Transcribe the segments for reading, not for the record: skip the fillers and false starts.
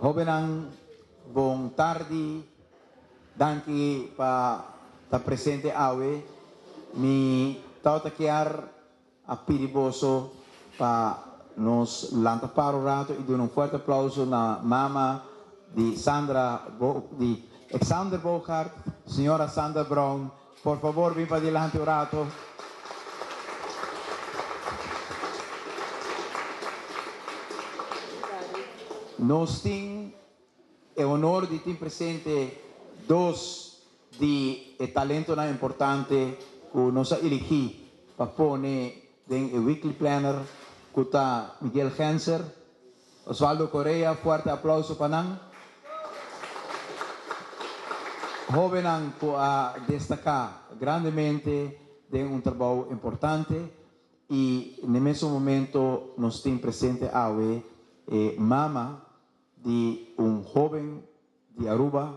Jovenang buong tardi, danki pa ta presente awe, mi tao takiar a piriboso pa nos lanta paro rato e dono un forte applauso na mama di di Alexander Bogart, signora Sandra Brown, por favor, vi pa dilante un rato. Nos ting e honor di team presente dos di talento na importante ku nos iliki papone den weekly planner kuta Miguel Genser, Osvaldo Correa, fuerte aplauso panang. Jovenang ku a destacar grandemente de un trabajo importante y en ese momento nos tiene presente awe mama di un joven di Aruba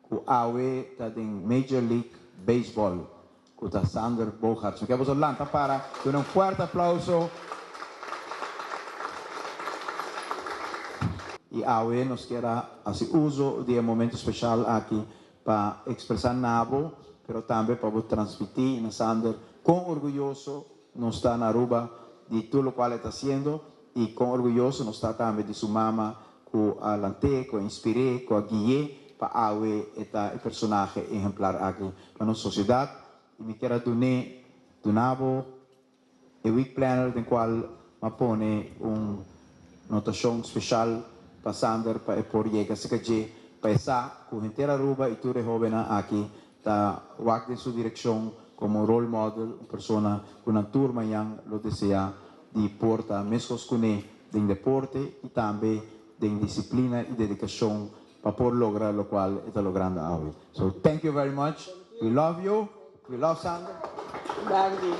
ku awe ta den Major League Baseball ku ta Sander Bogart. So que vamos a para con un fuerte aplauso. Y awe nos quiera hacer uso de un momento especial aquí para expresar nabo, pero también para transmitir a Sander con orgulloso nos está en Aruba de todo lo cual está haciendo y con orgulloso nos está también de su mamá que alante, que inspiré, que guié para awe el personaje ejemplar aquí en nuestra sociedad. Y me quiero donavo el week planner del cual me pone una notación especial para Sander para por llegar a que para esa entera Aruba y tú eres joven aquí está de su dirección como role model, una persona con una turma yang lo desea de porta mescos con él de deporte y también de disciplina y dedicación para poder lograr lo cual está logrando hoy. So thank you very much. We love you. We love Sander. Dandy.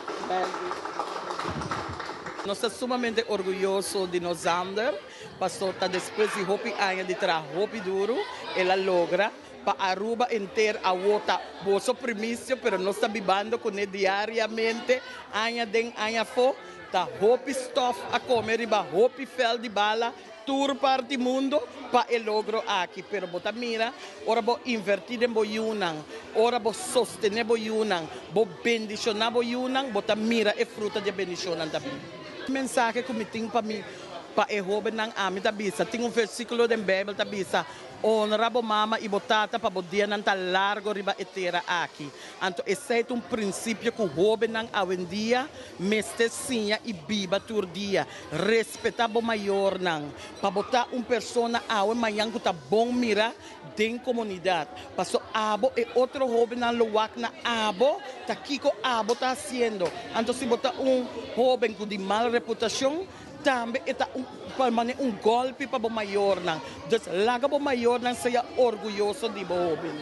Nós estamos sumamente orgulhosos de nós, Sander. Pastor, depois de hopi anos de trabalho hopi duro, ela logra para Aruba inteira a outra bolso primício, pero nós estamos vivendo com ele diariamente, anos den anos fo, tá hopi stuff a comer, riba hopi fel de bala, tour parte mundo para ele logro aqui, pero bota mira, ora bo invertir em boiunang, ora bo sostener boiunang, bo bendicionar boiunang, bota mira e fruta de bendicionar também. Mensagem que me tem para mim. Para o jovem não ame tabisa, tem versículo da Bíblia tabisa, honorable mama e botata para poder não estar largo riba etera aqui. Então esse é princípio que o jovem não avendia, mestecinha e biba tur dia, respeitar o maior não, para botar persona awe manhã que tá bom mira den comunidade. Passo abo e outro jovem não luak na abo, tá kiko abo tá haciendo. Então se botar jovem com de mal reputação também está um golpe para o maior. Dus laga o maior seja orgulhoso de o jovem.